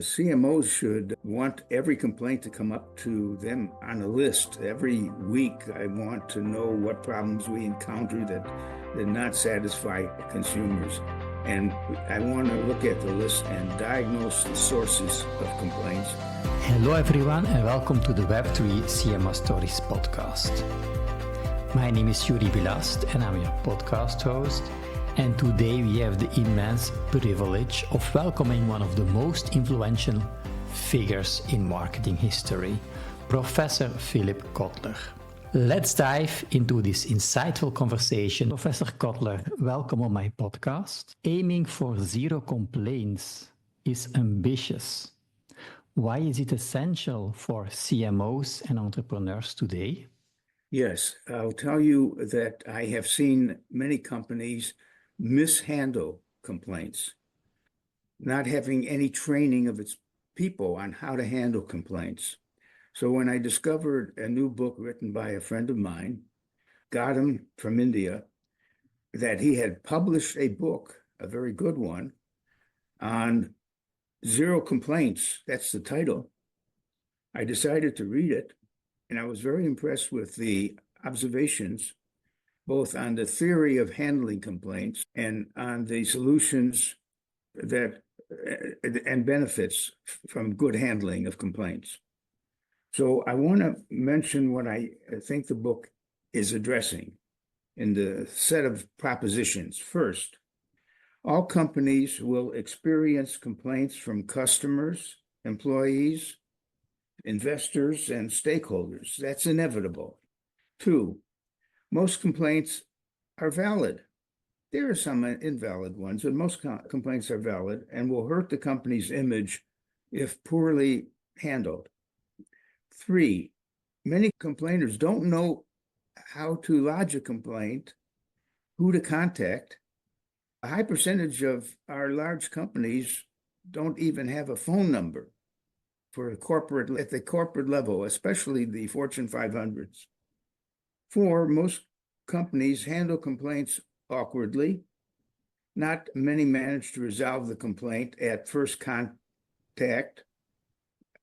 CMOs should want every complaint to come up to them on a list. Every week, I want to know what problems we encounter that not satisfy consumers. And I want to look at the list and diagnose the sources of complaints. Hello everyone and welcome to the Web3 CMO Stories podcast. My name is Yuri Bilast and I'm your podcast host. And today we have the immense privilege of welcoming one of the most influential figures in marketing history, Professor Philip Kotler. Let's dive into this insightful conversation. Professor Kotler, welcome on my podcast. Aiming for zero complaints is ambitious. Why is it essential for CMOs and entrepreneurs today? Yes, I'll tell you that I have seen many companies mishandle complaints, not having any training of its people on how to handle complaints. So when I discovered a new book written by a friend of mine, Gautam from India, that he had published a book, a very good one, on zero complaints, that's the title, I decided to read it, and I was very impressed with the observations both on the theory of handling complaints and on the solutions that and benefits from good handling of complaints. So I want to mention what I think the book is addressing in the set of propositions. First, all companies will experience complaints from customers, employees, investors, and stakeholders. That's inevitable. Two, most complaints are valid. There are some invalid ones, but most complaints are valid and will hurt the company's image if poorly handled. Three, many complainers don't know how to lodge a complaint, who to contact. A high percentage of our large companies don't even have a phone number for at the corporate level, especially the Fortune 500s. Four, most companies handle complaints awkwardly. Not many manage to resolve the complaint at first contact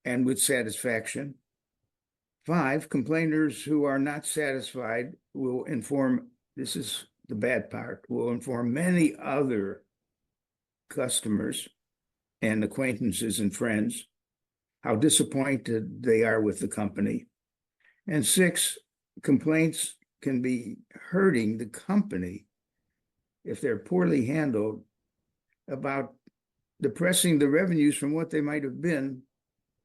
and with satisfaction. Five, complainers who are not satisfied will inform, this is the bad part, will inform many other customers and acquaintances and friends how disappointed they are with the company. And six, complaints can be hurting the company if they're poorly handled, about depressing the revenues from what they might have been,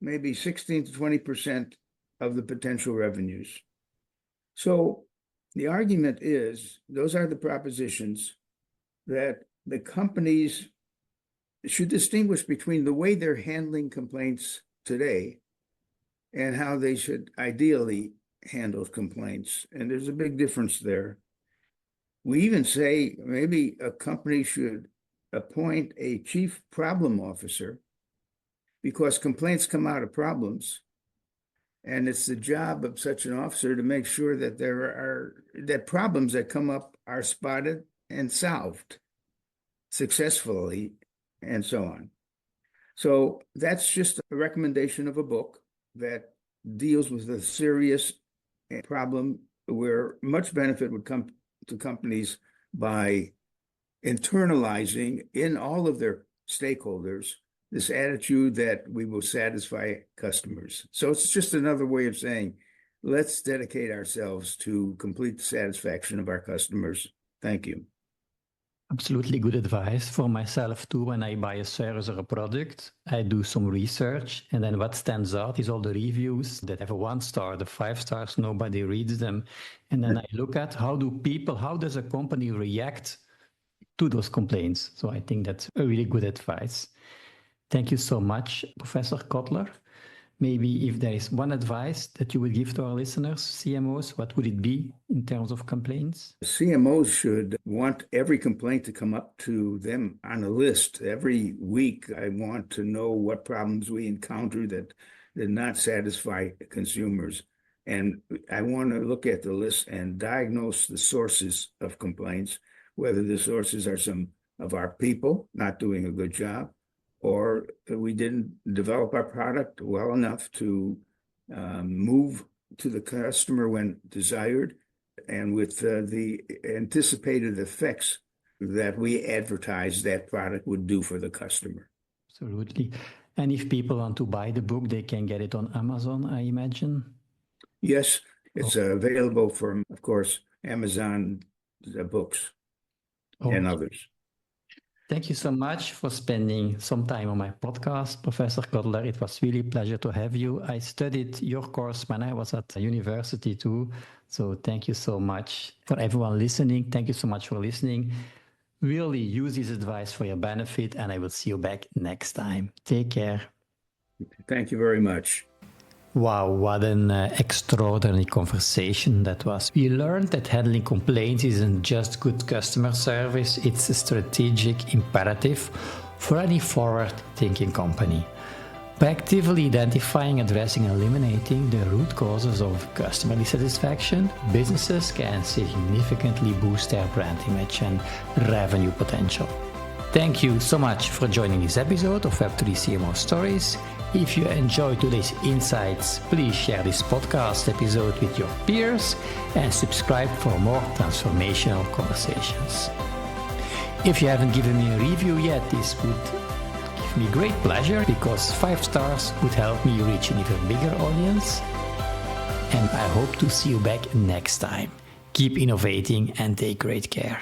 maybe 16 to 20% of the potential revenues. So the argument is, those are the propositions, that the companies should distinguish between the way they're handling complaints today and how they should ideally handle complaints. And there's a big difference there. We even say maybe a company should appoint a chief problem officer because complaints come out of problems. And it's the job of such an officer to make sure that that problems that come up are spotted and solved successfully and so on. So that's just a recommendation of a book that deals with a serious problem where much benefit would come to companies by internalizing in all of their stakeholders this attitude that we will satisfy customers. So it's just another way of saying, let's dedicate ourselves to complete satisfaction of our customers. Thank you. Absolutely good advice for myself too. When I buy a service or a product, I do some research, and then what stands out is all the reviews that have a 1 star, the 5 stars, nobody reads them. And then I look at how does a company react to those complaints? So I think that's a really good advice. Thank you so much, Professor Kotler. Maybe if there is one advice that you would give to our listeners, CMOs, what would it be in terms of complaints? CMOs should want every complaint to come up to them on a list. Every week, I want to know what problems we encounter that not satisfy consumers. And I want to look at the list and diagnose the sources of complaints, whether the sources are some of our people not doing a good job, or we didn't develop our product well enough to move to the customer when desired, and with the anticipated effects that we advertised that product would do for the customer. Absolutely. And if people want to buy the book, they can get it on Amazon, I imagine? Yes, it's available from, of course, Amazon books and others. Thank you so much for spending some time on my podcast, Professor Kotler. It was really a pleasure to have you. I studied your course when I was at university too. So thank you so much. For everyone listening, thank you so much for listening. Really use this advice for your benefit, and I will see you back next time. Take care. Thank you very much. Wow, what an extraordinary conversation that was. We learned that handling complaints isn't just good customer service, it's a strategic imperative for any forward-thinking company. By actively identifying, addressing, and eliminating the root causes of customer dissatisfaction, businesses can significantly boost their brand image and revenue potential. Thank you so much for joining this episode of Web3 CMO Stories. If you enjoyed today's insights, please share this podcast episode with your peers and subscribe for more transformational conversations. If you haven't given me a review yet, this would give me great pleasure, because 5 stars would help me reach an even bigger audience. And I hope to see you back next time. Keep innovating and take great care.